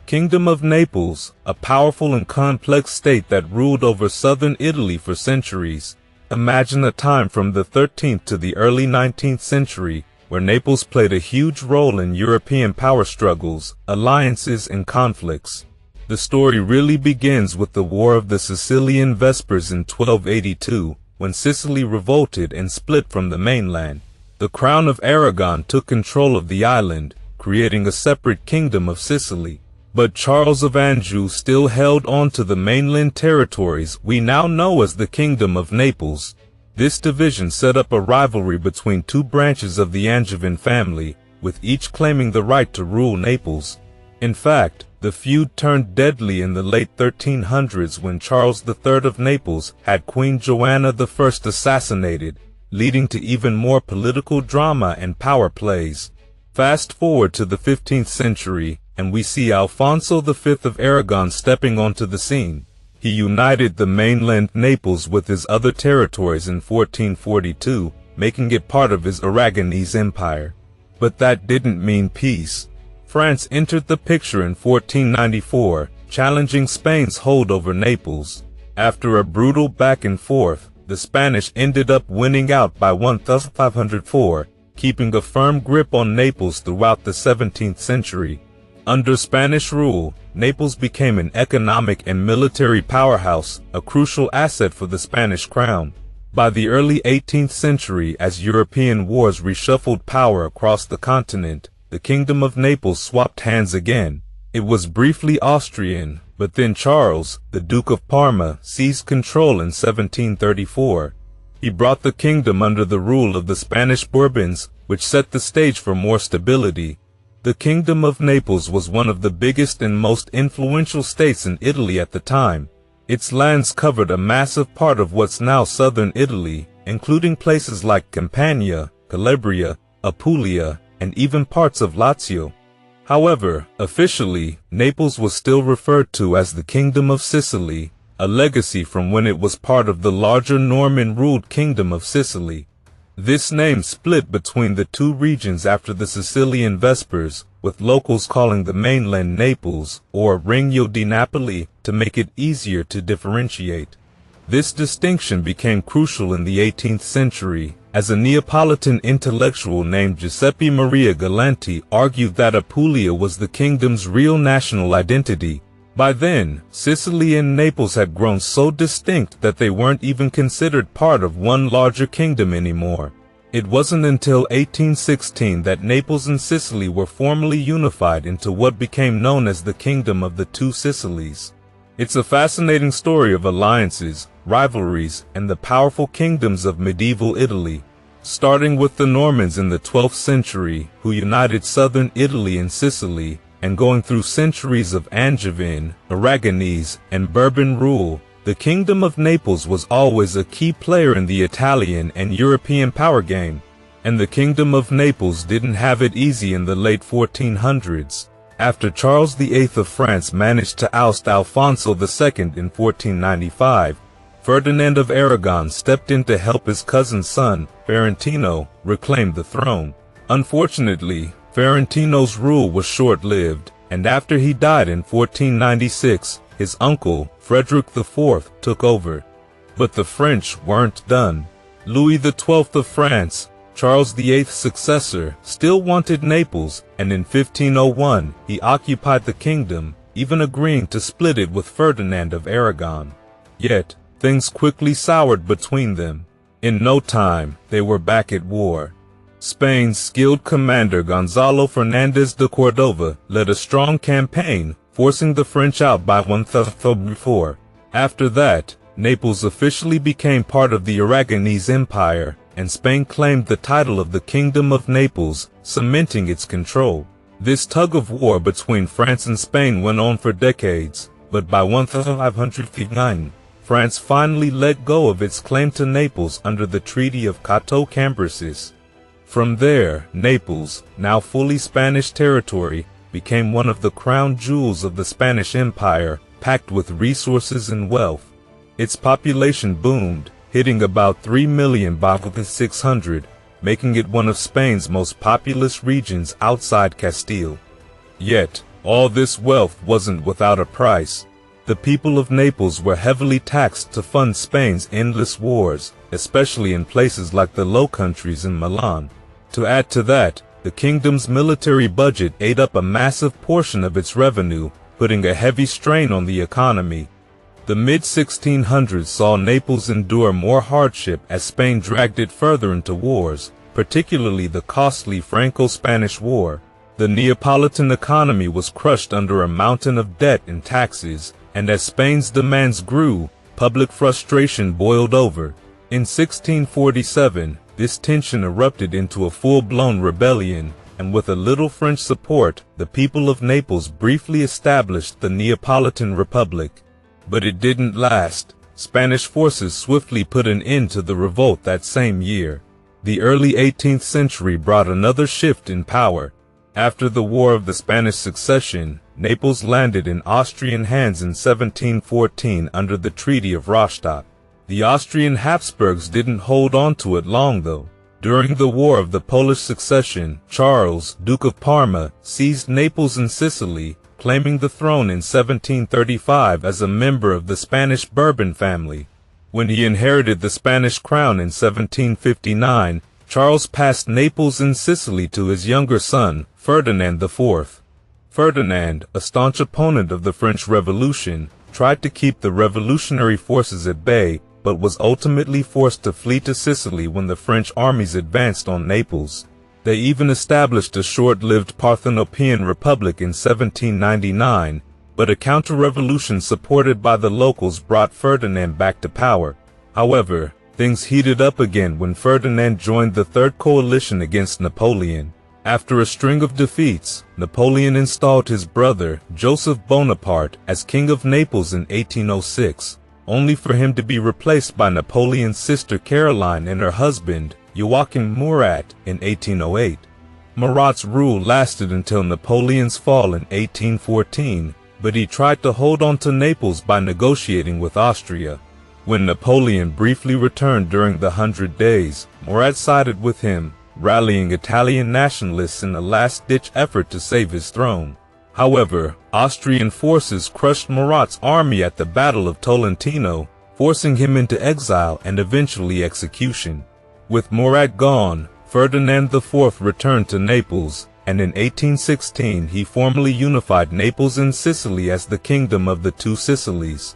Kingdom of Naples, a powerful and complex state that ruled over southern Italy for centuries. Imagine a time from the 13th to the early 19th century, where Naples played a huge role in European power struggles, alliances, and conflicts. The story really begins with the War of the Sicilian Vespers in 1282, when Sicily revolted and split from the mainland. The Crown of Aragon took control of the island, creating a separate Kingdom of Sicily. But Charles of Anjou still held on to the mainland territories we now know as the Kingdom of Naples. This division set up a rivalry between two branches of the Angevin family, with each claiming the right to rule Naples. In fact, the feud turned deadly in the late 1300s when Charles III of Naples had Queen Joanna I assassinated, leading to even more political drama and power plays. Fast forward to the 15th century, and we see Alfonso V of Aragon stepping onto the scene. He united the mainland Naples with his other territories in 1442, making it part of his Aragonese Empire. But that didn't mean peace. France entered the picture in 1494, challenging Spain's hold over Naples. After a brutal back and forth, the Spanish ended up winning out by 1504, keeping a firm grip on Naples throughout the 17th century. Under Spanish rule, Naples became an economic and military powerhouse, a crucial asset for the Spanish crown. By the early 18th century, as European wars reshuffled power across the continent, the Kingdom of Naples swapped hands again. It was briefly Austrian, but then Charles, the Duke of Parma, seized control in 1734. He brought the kingdom under the rule of the Spanish Bourbons, which set the stage for more stability. The Kingdom of Naples was one of the biggest and most influential states in Italy at the time. Its lands covered a massive part of what's now southern Italy, including places like Campania, Calabria, Apulia, and even parts of Lazio. However, officially, Naples was still referred to as the Kingdom of Sicily, a legacy from when it was part of the larger Norman-ruled Kingdom of Sicily. This name split between the two regions after the Sicilian Vespers, with locals calling the mainland Naples, or Regno di Napoli, to make it easier to differentiate. This distinction became crucial in the 18th century, as a Neapolitan intellectual named Giuseppe Maria Galanti argued that Apulia was the kingdom's real national identity. By then, Sicily and Naples had grown so distinct that they weren't even considered part of one larger kingdom anymore. It wasn't until 1816 that Naples and Sicily were formally unified into what became known as the Kingdom of the Two Sicilies. It's a fascinating story of alliances, rivalries, and the powerful kingdoms of medieval Italy. Starting with the Normans in the 12th century, who united southern Italy and Sicily, and going through centuries of Angevin, Aragonese, and Bourbon rule, the Kingdom of Naples was always a key player in the Italian and European power game. And the Kingdom of Naples didn't have it easy in the late 1400s. After Charles VIII of France managed to oust Alfonso II in 1495, Ferdinand of Aragon stepped in to help his cousin's son, Ferentino, reclaim the throne. Unfortunately, Ferentino's rule was short-lived, and after he died in 1496, his uncle, Frederick IV, took over. But the French weren't done. Louis XII of France, Charles VIII's successor, still wanted Naples, and in 1501 he occupied the kingdom, even agreeing to split it with Ferdinand of Aragon. Yet, things quickly soured between them. In no time, they were back at war. Spain's skilled commander Gonzalo Fernández de Cordova led a strong campaign, forcing the French out by 1004. After that, Naples officially became part of the Aragonese Empire, and Spain claimed the title of the Kingdom of Naples, cementing its control. This tug-of-war between France and Spain went on for decades, but by 1559, France finally let go of its claim to Naples under the Treaty of Cateau-Cambrésis. From there, Naples, now fully Spanish territory, became one of the crown jewels of the Spanish Empire, packed with resources and wealth. Its population boomed, hitting about 3 million by 1600, making it one of Spain's most populous regions outside Castile. Yet, All this wealth wasn't without a price. The people of Naples were heavily taxed to fund Spain's endless wars, especially in places like the Low Countries and Milan. To add to that, the kingdom's military budget ate up a massive portion of its revenue, putting a heavy strain on the economy. The mid-1600s saw Naples endure more hardship as Spain dragged it further into wars, particularly the costly Franco-Spanish War. The Neapolitan economy was crushed under a mountain of debt and taxes, and as Spain's demands grew, public frustration boiled over. In 1647, this tension erupted into a full-blown rebellion, and with a little French support, the people of Naples briefly established the Neapolitan Republic. But it didn't last. Spanish forces swiftly put an end to the revolt that same year. The early 18th century brought another shift in power. After the War of the Spanish Succession, Naples landed in Austrian hands in 1714 under the Treaty of Rastatt. The Austrian Habsburgs didn't hold on to it long though. During the War of the Polish Succession, Charles, Duke of Parma, seized Naples and Sicily, claiming the throne in 1735 as a member of the Spanish Bourbon family. When he inherited the Spanish crown in 1759, Charles passed Naples and Sicily to his younger son, Ferdinand IV. Ferdinand, a staunch opponent of the French Revolution, tried to keep the revolutionary forces at bay, but was ultimately forced to flee to Sicily when the French armies advanced on Naples. They even established a short-lived Parthenopean republic in 1799, but a counter-revolution supported by the locals brought Ferdinand back to power. However, things heated up again when Ferdinand joined the Third Coalition against Napoleon. After a string of defeats, Napoleon installed his brother, Joseph Bonaparte, as King of Naples in 1806, only for him to be replaced by Napoleon's sister Caroline and her husband, Joachim Murat, in 1808. Murat's rule lasted until Napoleon's fall in 1814, but he tried to hold on to Naples by negotiating with Austria. When Napoleon briefly returned during the 100 Days, Murat sided with him, rallying Italian nationalists in a last-ditch effort to save his throne. However, Austrian forces crushed Murat's army at the Battle of Tolentino, forcing him into exile and eventually execution. With Murat gone, Ferdinand IV returned to Naples, and in 1816 he formally unified Naples and Sicily as the Kingdom of the Two Sicilies.